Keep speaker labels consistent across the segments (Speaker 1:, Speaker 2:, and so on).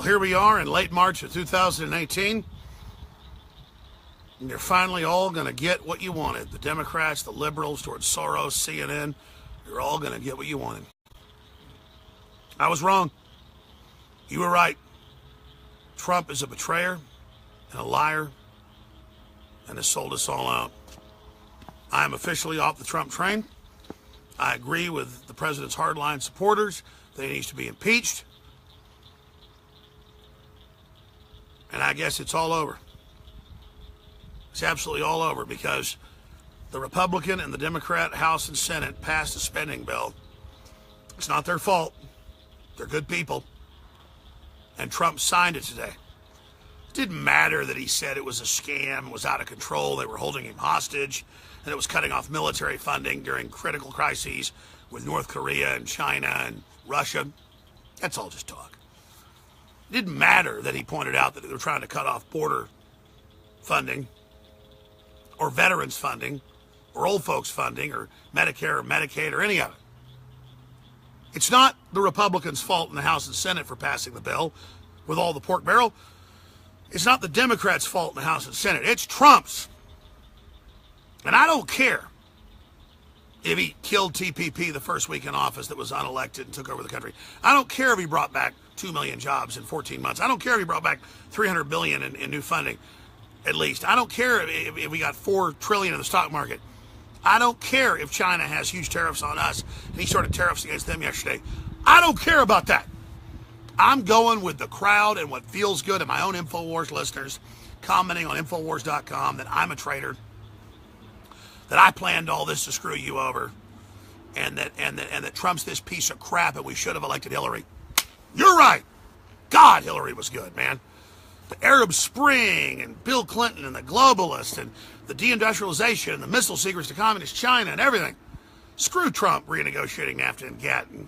Speaker 1: here we are in late March of 2018, and you're finally all going to get what you wanted. The Democrats, the liberals, George Soros, CNN, you're all going to get what you wanted. I was wrong. You were right. Trump is a betrayer and a liar and has sold us all out. I am officially off the Trump train. I agree with the president's hardline supporters that he needs to be impeached. And I guess it's all over. It's absolutely all over because the Republican and the Democrat House and Senate passed a spending bill. It's not their fault. They're good people. And Trump signed it today. It didn't matter that he said it was a scam, was out of control, they were holding him hostage, and it was cutting off military funding during critical crises with North Korea and China and Russia. That's all just talk. It didn't matter that he pointed out that they were trying to cut off border funding or veterans funding or old folks funding or Medicare or Medicaid or any of it. It's not the Republicans' fault in the House and Senate for passing the bill with all the pork barrel. It's not the Democrats' fault in the House and Senate. It's Trump's. And I don't care if he killed TPP the first week in office that was unelected and took over the country. I don't care if he brought back 2 million jobs in 14 months. I don't care if he brought back $300 billion in new funding, at least. I don't care if we got $4 trillion in the stock market. I don't care if China has huge tariffs on us and he started tariffs against them yesterday. I don't care about that. I'm going with the crowd and what feels good, and my own InfoWars listeners commenting on Infowars.com that I'm a traitor, that I planned all this to screw you over, and that Trump's this piece of crap and we should have elected Hillary. You're right. God, Hillary was good, man. The Arab Spring and Bill Clinton and the globalists and the deindustrialization and the missile secrets to communist China and everything. Screw Trump renegotiating NAFTA and GATT and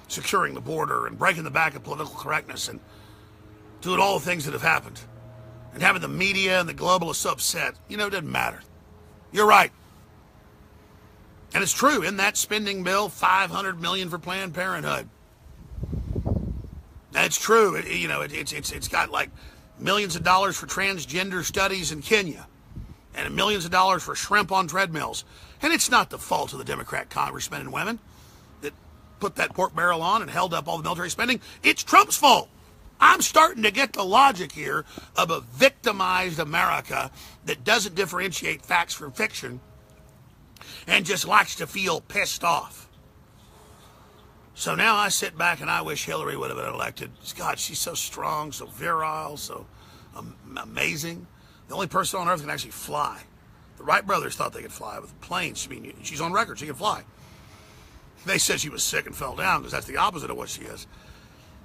Speaker 1: securing the border and breaking the back of political correctness and doing all the things that have happened and having the media and the globalists so upset. You know, it doesn't matter. You're right. And it's true. In that spending bill, $500 million for Planned Parenthood. That's true. It's got like millions of dollars for transgender studies in Kenya and millions of dollars for shrimp on treadmills. And it's not the fault of the Democrat congressmen and women that put that pork barrel on and held up all the military spending. It's Trump's fault. I'm starting to get the logic here of a victimized America that doesn't differentiate facts from fiction and just likes to feel pissed off. So now I sit back and I wish Hillary would have been elected. God, she's so strong, so virile, so amazing. The only person on earth can actually fly. The Wright brothers thought they could fly with planes. I mean, she's on record, she can fly. They said she was sick and fell down because that's the opposite of what she is.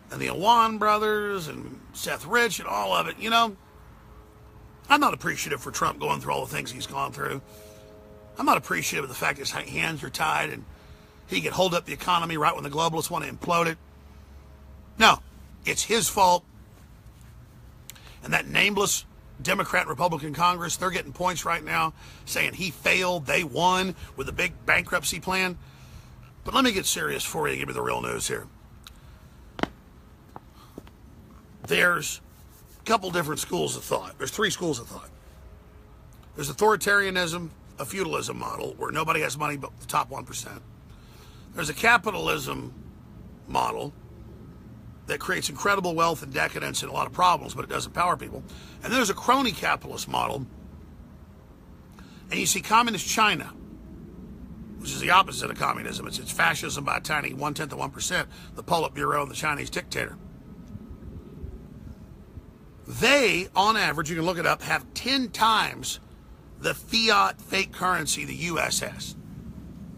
Speaker 1: And the Awan brothers and Seth Rich and all of it, you know, I'm not appreciative for Trump going through all the things he's gone through. I'm not appreciative of the fact his hands are tied and he could hold up the economy right when the globalists want to implode it. No, it's his fault. And that nameless Democrat and Republican Congress, they're getting points right now saying he failed, they won with a big bankruptcy plan. But let me get serious for you and give you the real news here. There's a couple different schools of thought. There's 3 schools of thought. There's authoritarianism, a feudalism model where nobody has money but the top 1%. There's a capitalism model that creates incredible wealth and decadence and a lot of problems, but it doesn't empower people. And there's a crony capitalist model. And you see communist China, which is the opposite of communism. It's fascism by a tiny 1/10 of 1%, the Politburo and the Chinese dictator. They, on average, you can look it up, have 10 times the fiat fake currency the U.S. has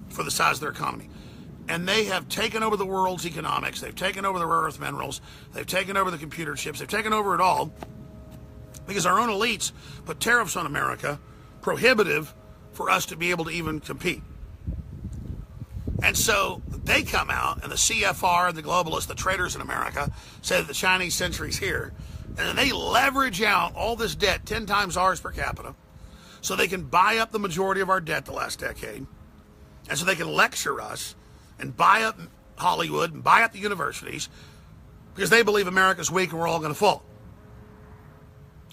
Speaker 1: for the size of their economy. And they have taken over the world's economics. They've taken over the rare earth minerals. They've taken over the computer chips. They've taken over it all because our own elites put tariffs on America, prohibitive for us to be able to even compete. And so they come out, and the CFR, the globalists, the traders in America, say that the Chinese century's here. And then they leverage out all this debt, 10 times ours per capita, so they can buy up the majority of our debt the last decade. And so they can lecture us and buy up Hollywood and buy up the universities because they believe America's weak and we're all going to fall.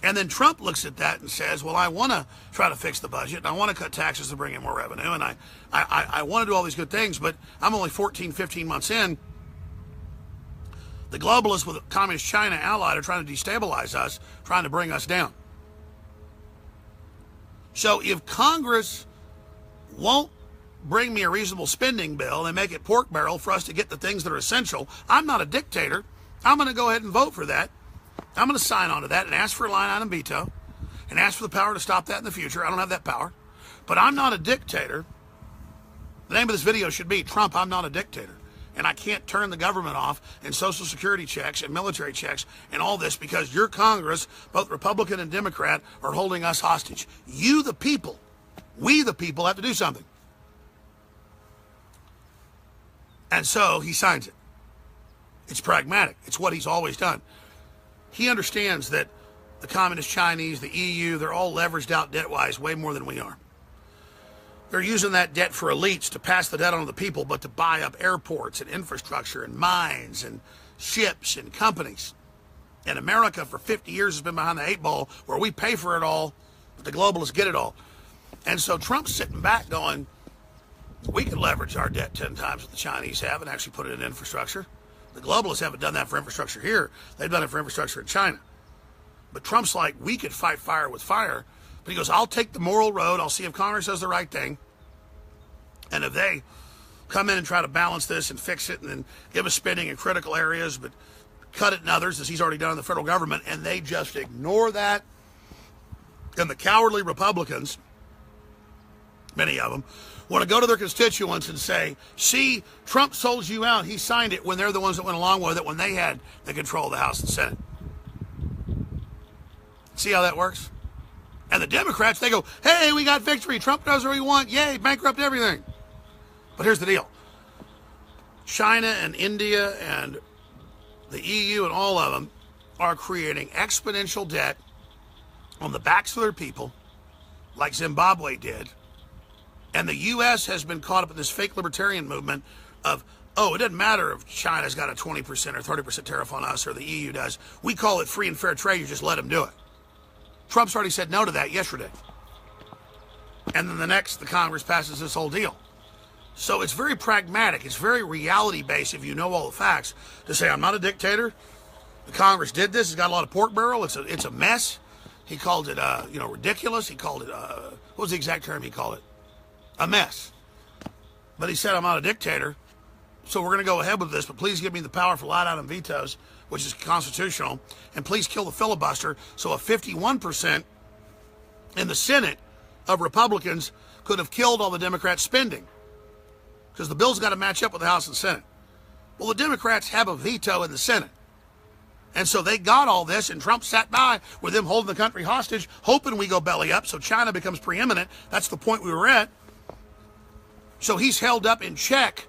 Speaker 1: And then Trump looks at that and says, well, I want to try to fix the budget, and I want to cut taxes to bring in more revenue, and I want to do all these good things, but I'm only 14, 15 months in. The globalists with Communist China allied are trying to destabilize us, trying to bring us down. So if Congress won't bring me a reasonable spending bill and make it pork barrel for us to get the things that are essential, I'm not a dictator. I'm going to go ahead and vote for that. I'm going to sign on to that and ask for a line item veto and ask for the power to stop that in the future. I don't have that power. But I'm not a dictator. The name of this video should be Trump, I'm not a dictator. And I can't turn the government off and Social Security checks and military checks and all this because your Congress, both Republican and Democrat, are holding us hostage. You, the people, we, the people, have to do something. And so he signs it. It's pragmatic. It's what he's always done. He understands that the Communist Chinese, the EU, they're all leveraged out debt-wise way more than we are. They're using that debt for elites to pass the debt on to the people, but to buy up airports and infrastructure and mines and ships and companies. And America for 50 years has been behind the 8 ball where we pay for it all, but the globalists get it all. And so Trump's sitting back going, we could leverage our debt 10 times what the Chinese have and actually put it in infrastructure. The globalists haven't done that for infrastructure here. They've done it for infrastructure in China. But Trump's like, we could fight fire with fire. But he goes, I'll take the moral road. I'll see if Congress does the right thing. And if they come in and try to balance this and fix it and then give us spending in critical areas, but cut it in others, as he's already done in the federal government, and they just ignore that, and the cowardly Republicans, many of them, want to go to their constituents and say, see, Trump sold you out. He signed it, when they're the ones that went along with it when they had the control of the House and Senate. See how that works? And the Democrats, they go, hey, we got victory. Trump does what we want. Yay, bankrupt everything. But here's the deal. China and India and the EU and all of them are creating exponential debt on the backs of their people, like Zimbabwe did. And the U.S. has been caught up in this fake libertarian movement of, oh, it doesn't matter if China's got a 20% or 30% tariff on us or the EU does. We call it free and fair trade. You just let them do it. Trump's already said no to that yesterday. And then the Congress passes this whole deal. So it's very pragmatic. It's very reality-based if you know all the facts to say, I'm not a dictator. The Congress did this. It's got a lot of pork barrel. It's a mess. He called it, ridiculous. He called it, what was the exact term he called it? A mess. But he said, I'm not a dictator, so we're going to go ahead with this, but please give me the power for line item vetoes, which is constitutional, and please kill the filibuster so a 51% in the Senate of Republicans could have killed all the Democrats' spending, because the bill's got to match up with the House and Senate. Well, the Democrats have a veto in the Senate, and so they got all this, and Trump sat by with them holding the country hostage, hoping we go belly up so China becomes preeminent. That's the point we were at. So he's held up in check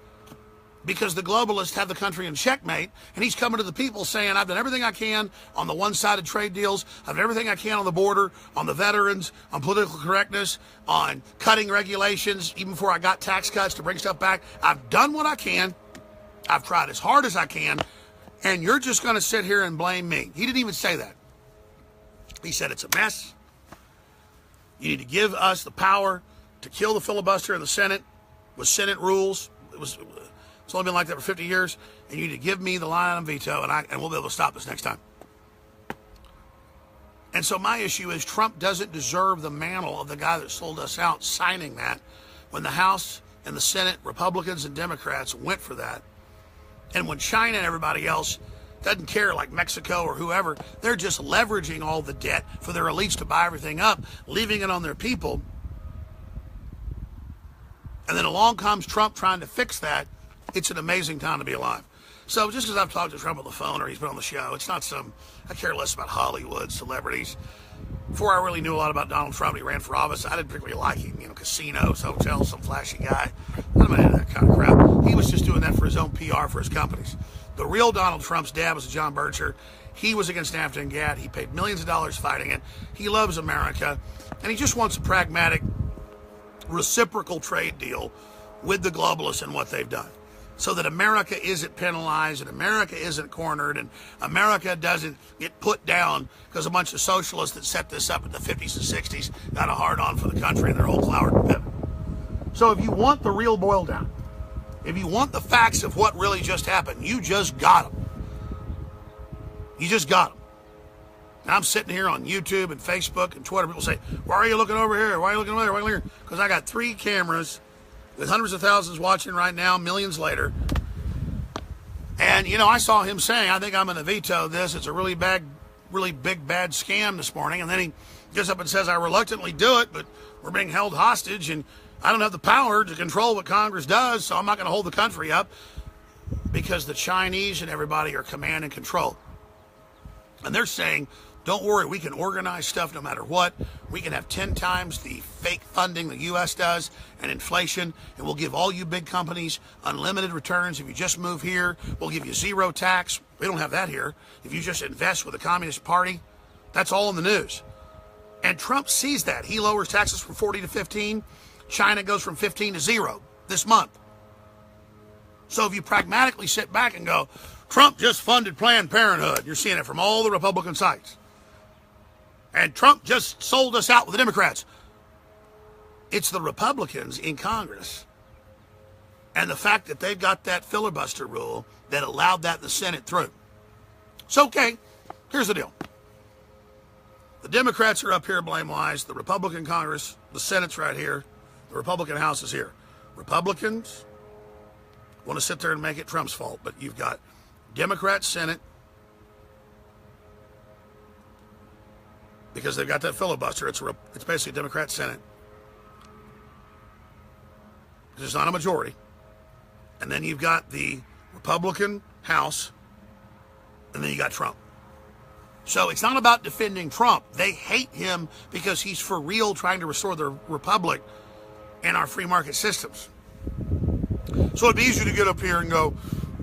Speaker 1: because the globalists have the country in checkmate, and he's coming to the people saying, I've done everything I can on the one-sided trade deals, I've done everything I can on the border, on the veterans, on political correctness, on cutting regulations, even before I got tax cuts to bring stuff back. I've done what I can, I've tried as hard as I can, and you're just going to sit here and blame me. He didn't even say that. He said it's a mess. You need to give us the power to kill the filibuster in the Senate with Senate rules. It's only been like that for 50 years, and you need to give me the line item veto, and we'll be able to stop this next time. And so my issue is Trump doesn't deserve the mantle of the guy that sold us out signing that when the House and the Senate, Republicans and Democrats, went for that. And when China and everybody else doesn't care, like Mexico or whoever, they're just leveraging all the debt for their elites to buy everything up, leaving it on their people. And then along comes Trump trying to fix that. It's an amazing time to be alive. So just because I've talked to Trump on the phone or he's been on the show, it's not I care less about Hollywood, celebrities. Before I really knew a lot about Donald Trump, he ran for office, I didn't particularly like him. Casinos, hotels, some flashy guy. I'm not into that kind of crap. He was just doing that for his own PR for his companies. The real Donald Trump's dad was John Bircher. He was against NAFTA and GATT. He paid millions of dollars fighting it. He loves America. And he just wants a pragmatic, reciprocal trade deal with the globalists and what they've done. so that America isn't penalized and America isn't cornered and America doesn't get put down because a bunch of socialists that set this up in the 50s and 60s got a hard-on for the country and their whole flowered pivot. So if you want the real boil down, if you want the facts of what really just happened, you just got them. You just got them. And I'm sitting here on YouTube and Facebook and Twitter. People say, why are you looking over here? Why are you looking over there? Why are you looking here? Because I got 3 cameras with hundreds of thousands watching right now, millions later. And, you know, I saw him saying, I think I'm going to veto this. It's a really big, bad scam this morning. And then he gets up and says, I reluctantly do it, but we're being held hostage and I don't have the power to control what Congress does, so I'm not going to hold the country up because the Chinese and everybody are command and control. And they're saying, don't worry, we can organize stuff no matter what. We can have 10 times the fake funding the U.S. does and inflation, and we'll give all you big companies unlimited returns. If you just move here, we'll give you 0 tax. We don't have that here. If you just invest with the Communist Party, that's all in the news. And Trump sees that. He lowers taxes from 40 to 15. China goes from 15 to 0 this month. So if you pragmatically sit back and go, Trump just funded Planned Parenthood. You're seeing it from all the Republican sites. And Trump just sold us out with the Democrats. It's the Republicans in Congress and the fact that they've got that filibuster rule that allowed that in the Senate through. So, okay, here's the deal. The Democrats are up here blame-wise. The Republican Congress, the Senate's right here. The Republican House is here. Republicans want to sit there and make it Trump's fault, but you've got Democrat Senate, because they've got that filibuster. It's basically Democrat Senate. It's not a majority. And then you've got the Republican House, and then you got Trump. So it's not about defending Trump. They hate him because he's for real trying to restore the republic and our free market systems. So it'd be easier to get up here and go,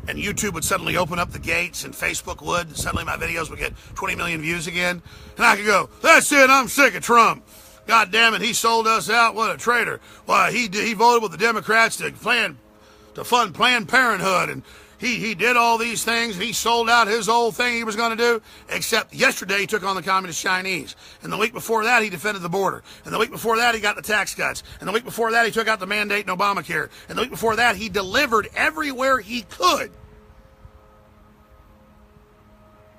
Speaker 1: and YouTube would suddenly open up the gates, and Facebook would, and suddenly my videos would get 20 million views again. And I could go, that's it, I'm sick of Trump. God damn it, he sold us out, what a traitor. Why, he voted with the Democrats to fund Planned Parenthood, and he did all these things, and he sold out his whole thing he was going to do, except yesterday he took on the Communist Chinese. And the week before that, he defended the border. And the week before that, he got the tax cuts. And the week before that, he took out the mandate in Obamacare. And the week before that, he delivered everywhere he could.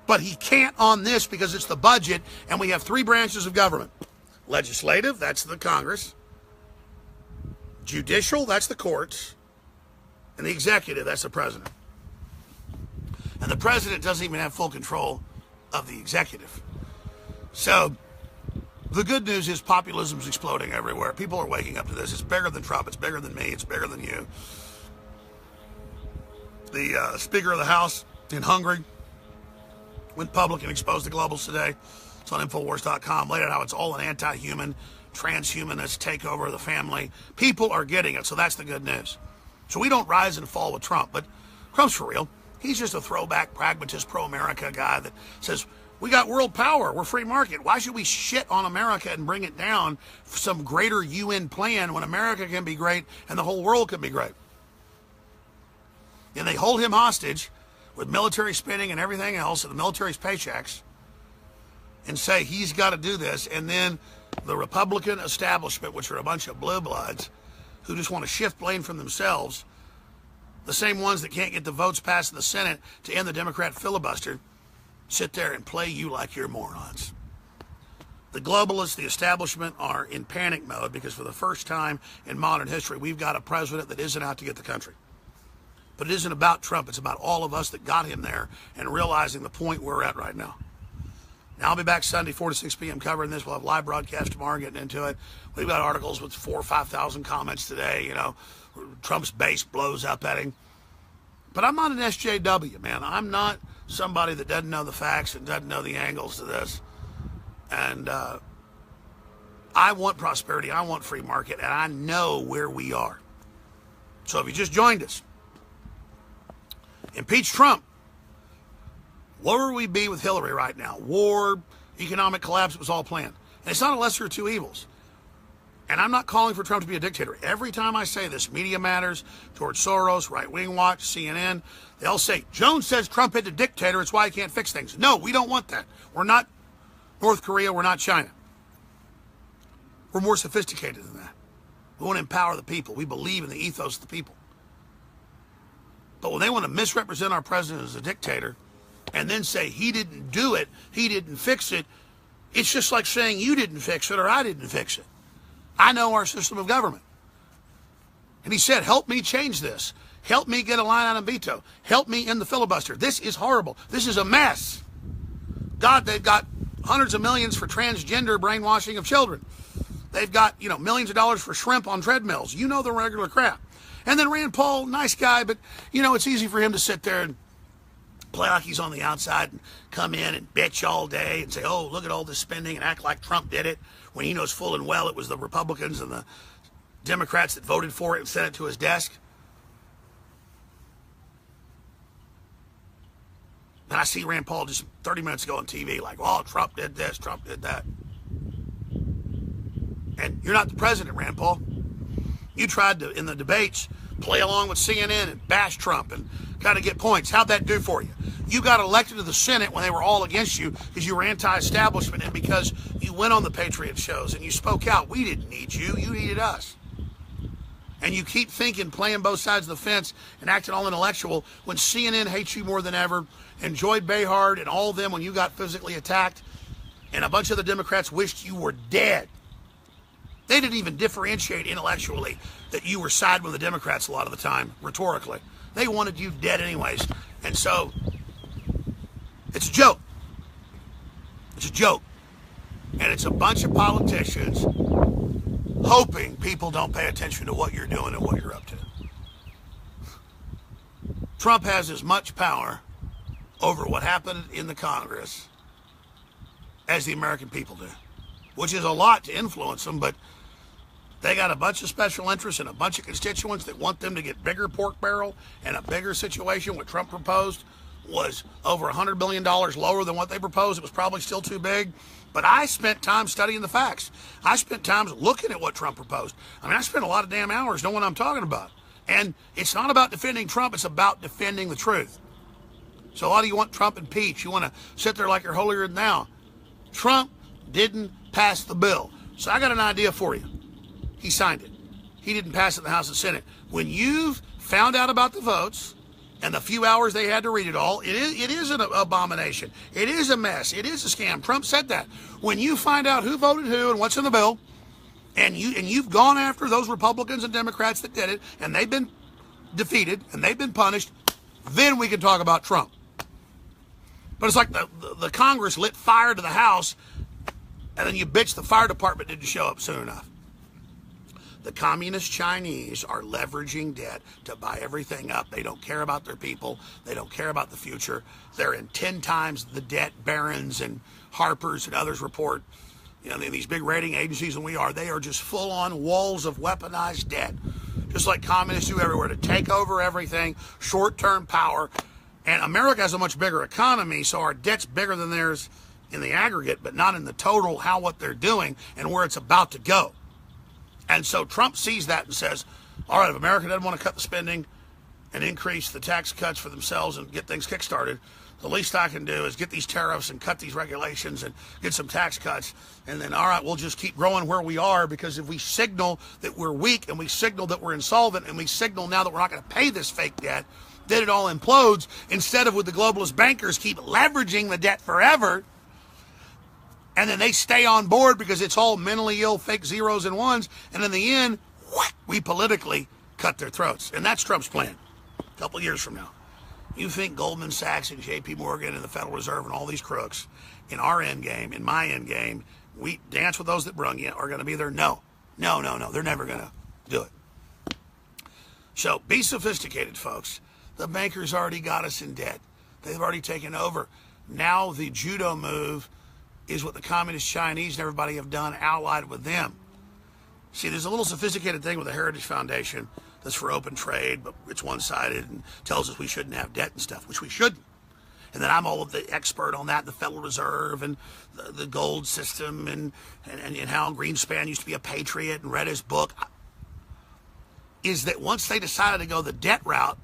Speaker 1: But he can't on this because it's the budget, and we have 3 branches of government. Legislative, that's the Congress. Judicial, that's the courts. And the executive, that's the president. And the president doesn't even have full control of the executive. So the good news is populism's exploding everywhere. People are waking up to this. It's bigger than Trump. It's bigger than me. It's bigger than you. The Speaker of the House in Hungary went public and exposed the globals today. It's on Infowars.com. Laid out how it's all an anti-human, transhumanist takeover of the family. People are getting it, so that's the good news. So we don't rise and fall with Trump, but Trump's for real. He's just a throwback, pragmatist, pro-America guy that says, we got world power, we're free market. Why should we shit on America and bring it down for some greater UN plan when America can be great and the whole world can be great? And they hold him hostage with military spending and everything else, and the military's paychecks, and say he's got to do this. And then the Republican establishment, which are a bunch of blue bloods who just want to shift blame from themselves, the same ones that can't get the votes passed in the Senate to end the Democrat filibuster, sit there and play you like you're morons. The globalists, the establishment, are in panic mode because for the first time in modern history, we've got a president that isn't out to get the country. But it isn't about Trump. It's about all of us that got him there and realizing the point we're at right now. Now, I'll be back Sunday, 4 to 6 p.m. covering this. We'll have live broadcast tomorrow getting into it. We've got articles with 4,000 or 5,000 comments today. You know, Trump's base blows up at him. But I'm not an SJW, man. I'm not somebody that doesn't know the facts and doesn't know the angles to this. And I want prosperity. I want free market. And I know where we are. So if you just joined us, impeach Trump. Where would we be with Hillary right now? War, economic collapse, it was all planned. And it's not a lesser of two evils. And I'm not calling for Trump to be a dictator. Every time I say this, Media Matters, George Soros, Right Wing Watch, CNN, they'll say, Jones says Trump is a dictator, it's why he can't fix things. No, we don't want that. We're not North Korea, we're not China. We're more sophisticated than that. We want to empower the people. We believe in the ethos of the people. But when they want to misrepresent our president as a dictator and then say he didn't do it, he didn't fix it, it's just like saying you didn't fix it or I didn't fix it. I know our system of government. And he said, help me change this. Help me get a line item veto. Help me end the filibuster. This is horrible. This is a mess. God, they've got hundreds of millions for transgender brainwashing of children. They've got, millions of dollars for shrimp on treadmills. You know the regular crap. And then Rand Paul, nice guy, but, it's easy for him to sit there and play like he's on the outside and come in and bitch all day and say, oh, look at all this spending and act like Trump did it, when he knows full and well it was the Republicans and the Democrats that voted for it and sent it to his desk. And I see Rand Paul just 30 minutes ago on TV like, oh, Trump did this, Trump did that. And you're not the president, Rand Paul. You tried to, in the debates, play along with CNN and bash Trump and kind of get points. How'd that do for you? You got elected to the Senate when they were all against you because you were anti-establishment and because you went on the Patriot shows and you spoke out. We didn't need you. You needed us. And you keep thinking, playing both sides of the fence and acting all intellectual when CNN hates you more than ever, and Joy Behar and all of them when you got physically attacked, and a bunch of the Democrats wished you were dead. They didn't even differentiate intellectually that you were siding with the Democrats a lot of the time, rhetorically. They wanted you dead anyways. And so, it's a joke. It's a joke. And it's a bunch of politicians hoping people don't pay attention to what you're doing and what you're up to. Trump has as much power over what happened in the Congress as the American people do, which is a lot to influence them, but they got a bunch of special interests and a bunch of constituents that want them to get bigger pork barrel and a bigger situation. What Trump proposed was over $100 billion lower than what they proposed. It was probably still too big. But I spent time studying the facts. I spent time looking at what Trump proposed. I spent a lot of damn hours knowing what I'm talking about. And it's not about defending Trump. It's about defending the truth. So a lot of you want Trump impeached. You want to sit there like you're holier than thou. Trump didn't pass the bill. So I got an idea for you. He signed it. He didn't pass it in the House and Senate. When you've found out about the votes and the few hours they had to read it all, it is an abomination. It is a mess. It is a scam. Trump said that. When you find out who voted who and what's in the bill, and you've gone after those Republicans and Democrats that did it, and they've been defeated and they've been punished, then we can talk about Trump. But it's like the Congress lit fire to the House, and then you bitch the fire department didn't show up soon enough. The communist Chinese are leveraging debt to buy everything up. They don't care about their people. They don't care about the future. They're in 10 times the debt Barron's and Harper's and others report. These big rating agencies than we are. They are just full-on walls of weaponized debt, just like communists do everywhere to take over everything, short-term power. And America has a much bigger economy, so our debt's bigger than theirs in the aggregate, but not in the total, what they're doing and where it's about to go. And so Trump sees that and says, all right, if America doesn't want to cut the spending and increase the tax cuts for themselves and get things kickstarted, the least I can do is get these tariffs and cut these regulations and get some tax cuts. And then, all right, we'll just keep growing where we are, because if we signal that we're weak and we signal that we're insolvent and we signal now that we're not going to pay this fake debt, then it all implodes, instead of with the globalist bankers keep leveraging the debt forever. And then they stay on board because it's all mentally ill, fake zeros and ones. And in the end, we politically cut their throats. And that's Trump's plan a couple years from now. You think Goldman Sachs and JP Morgan and the Federal Reserve and all these crooks in our end game, in my end game, we dance with those that brung you, are going to be there? No. They're never going to do it. So be sophisticated, folks. The bankers already got us in debt. They've already taken over. Now the judo move is what the communist Chinese and everybody have done, allied with them. See, there's a little sophisticated thing with the Heritage Foundation that's for open trade, but it's one-sided and tells us we shouldn't have debt and stuff, which we shouldn't. And then I'm all of the expert on that, the Federal Reserve and the gold system and how Greenspan used to be a patriot and read his book. Is that once they decided to go the debt route,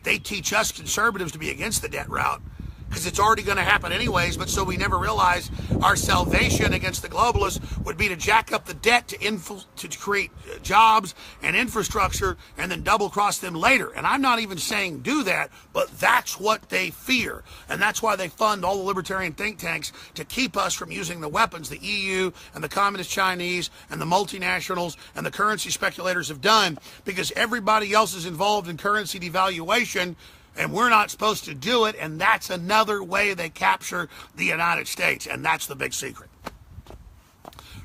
Speaker 1: they teach us conservatives to be against the debt route because it's already going to happen anyways. But so we never realize our salvation against the globalists would be to jack up the debt to create jobs and infrastructure and then double cross them later. And I'm not even saying do that, but that's what they fear. And that's why they fund all the libertarian think tanks to keep us from using the weapons the EU and the communist Chinese and the multinationals and the currency speculators have done, because everybody else is involved in currency devaluation. And we're not supposed to do it, and that's another way they capture the United States, and that's the big secret.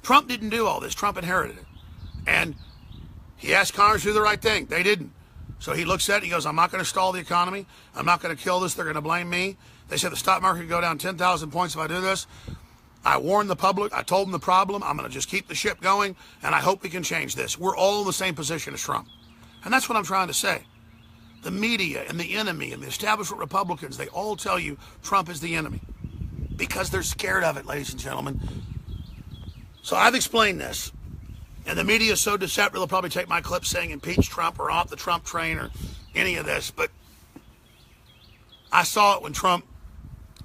Speaker 1: Trump didn't do all this. Trump inherited it. And he asked Congress to do the right thing. They didn't. So he looks at it, he goes, I'm not going to stall the economy. I'm not going to kill this. They're going to blame me. They said the stock market could go down 10,000 points if I do this. I warned the public. I told them the problem. I'm going to just keep the ship going, and I hope we can change this. We're all in the same position as Trump. And that's what I'm trying to say. The media and the enemy and the establishment Republicans, they all tell you Trump is the enemy because they're scared of it, ladies and gentlemen. So I've explained this, and the media is so deceptive, they'll probably take my clip saying impeach Trump or off the Trump train or any of this. But I saw it when Trump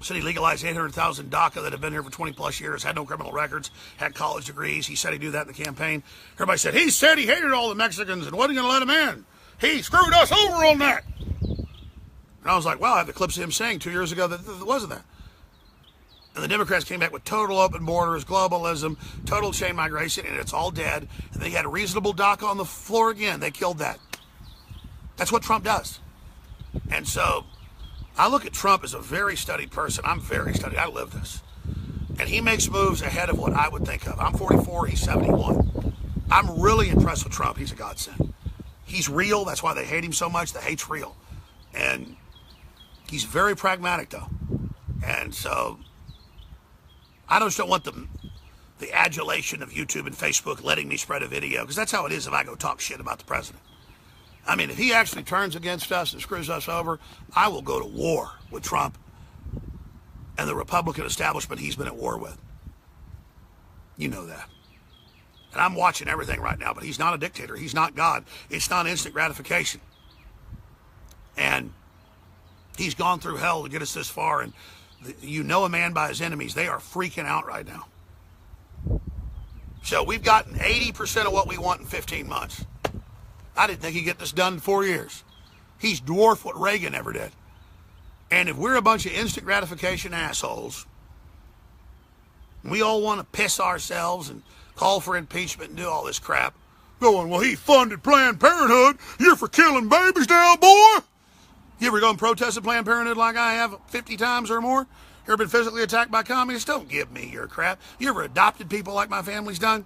Speaker 1: said he legalized 800,000 DACA that have been here for 20 plus years, had no criminal records, had college degrees. He said he'd do that in the campaign. Everybody said, he said he hated all the Mexicans and wasn't going to let them in. He screwed us over on that. And I was like, well, I have the clips of him saying 2 years ago that it wasn't that. And the Democrats came back with total open borders, globalism, total chain migration, and it's all dead. And they had a reasonable DACA on the floor again. They killed that. That's what Trump does. And so I look at Trump as a very studied person. I'm very studied. I live this. And he makes moves ahead of what I would think of. I'm 44. He's 71. I'm really impressed with Trump. He's a godsend. He's real. That's why they hate him so much. The hate's real. And he's very pragmatic, though. And so I just don't want the adulation of YouTube and Facebook letting me spread a video, because that's how it is if I go talk shit about the president. I mean, if he actually turns against us and screws us over, I will go to war with Trump and the Republican establishment he's been at war with. You know that. And I'm watching everything right now, but he's not a dictator. He's not God. It's not instant gratification. And he's gone through hell to get us this far. And you know a man by his enemies. They are freaking out right now. So we've gotten 80% of what we want in 15 months. I didn't think he'd get this done in 4 years. He's dwarfed what Reagan ever did. And if we're a bunch of instant gratification assholes, we all want to piss ourselves and call for impeachment and do all this crap, going, well, he funded Planned Parenthood. You're for killing babies now, boy. You ever gone protest at Planned Parenthood like I have 50 times or more? You ever been physically attacked by communists? Don't give me your crap. You ever adopted people like my family's done?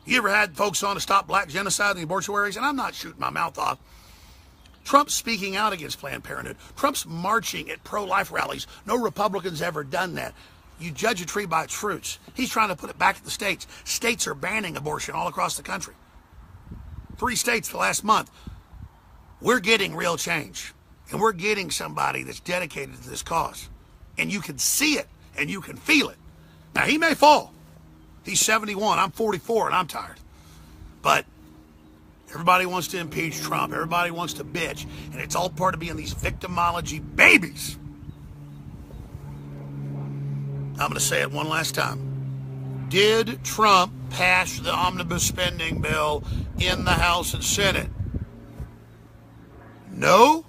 Speaker 1: You ever had folks on to stop black genocide in the obituaries? And I'm not shooting my mouth off. Trump's speaking out against Planned Parenthood. Trump's marching at pro-life rallies. No Republican's ever done that. You judge a tree by its fruits. He's trying to put it back to the states. States are banning abortion all across the country. 3 states the last month. We're getting real change. And we're getting somebody that's dedicated to this cause. And you can see it, and you can feel it. Now, he may fall. He's 71. I'm 44, and I'm tired. But everybody wants to impeach Trump. Everybody wants to bitch. And it's all part of being these victimology babies. I'm going to say it one last time. Did Trump pass the omnibus spending bill in the House and Senate? No.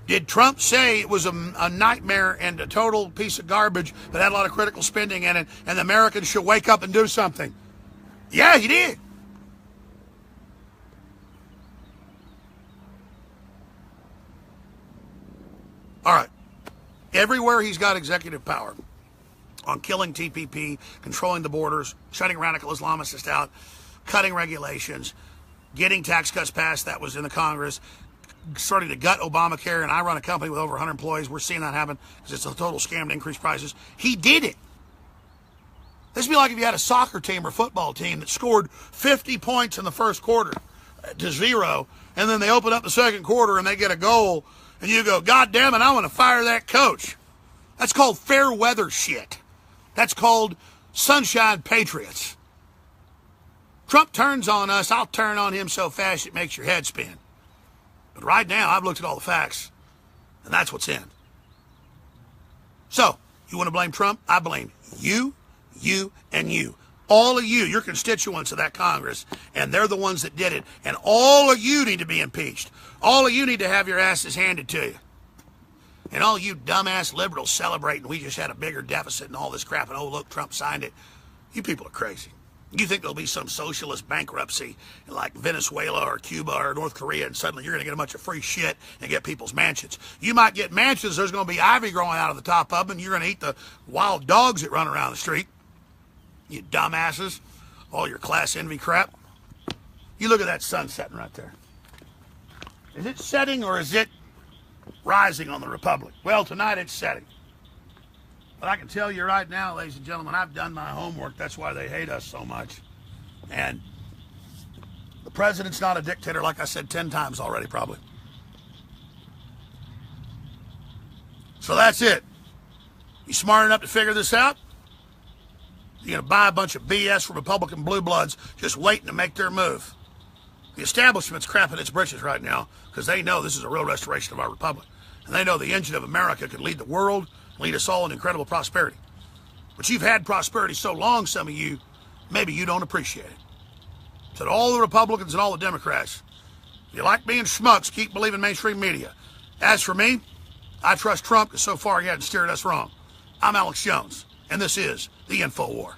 Speaker 1: Did Trump say it was a nightmare and a total piece of garbage that had a lot of critical spending in it and the Americans should wake up and do something? Yeah, he did. All right. Everywhere he's got executive power on killing TPP, controlling the borders, shutting radical Islamists out, cutting regulations, getting tax cuts passed that was in the Congress, starting to gut Obamacare, and I run a company with over 100 employees. We're seeing that happen because it's a total scam to increase prices. He did it. This would be like if you had a soccer team or football team that scored 50 points in the first quarter to 0, and then they open up the second quarter and they get a goal, and you go, God damn it, I want to fire that coach. That's called fair weather shit. That's called sunshine patriots. Trump turns on us, I'll turn on him so fast it makes your head spin. But right now, I've looked at all the facts, and that's what's in. So, you want to blame Trump? I blame you, and you. All of you, your constituents of that Congress, and they're the ones that did it. And all of you need to be impeached. All of you need to have your asses handed to you. And all you dumbass liberals celebrating we just had a bigger deficit and all this crap, and oh, look, Trump signed it. You people are crazy. You think there'll be some socialist bankruptcy in like Venezuela or Cuba or North Korea, and suddenly you're going to get a bunch of free shit and get people's mansions. You might get mansions, there's going to be ivy growing out of the top of them, and you're going to eat the wild dogs that run around the street. You dumbasses. All your class envy crap. You look at that sun setting right there. Is it setting or is it rising on the Republic? Well, tonight it's setting. But I can tell you right now, ladies and gentlemen, I've done my homework. That's why they hate us so much. And the president's not a dictator, like I said 10 times already, probably. So that's it. You smart enough to figure this out? You're going to buy a bunch of BS from Republican blue bloods just waiting to make their move. The establishment's crapping its britches right now because they know this is a real restoration of our republic. And they know the engine of America could lead the world, lead us all in incredible prosperity. But you've had prosperity so long, some of you, maybe you don't appreciate it. So to all the Republicans and all the Democrats, if you like being schmucks, keep believing mainstream media. As for me, I trust Trump because so far he hasn't steered us wrong. I'm Alex Jones, and this is the InfoWar.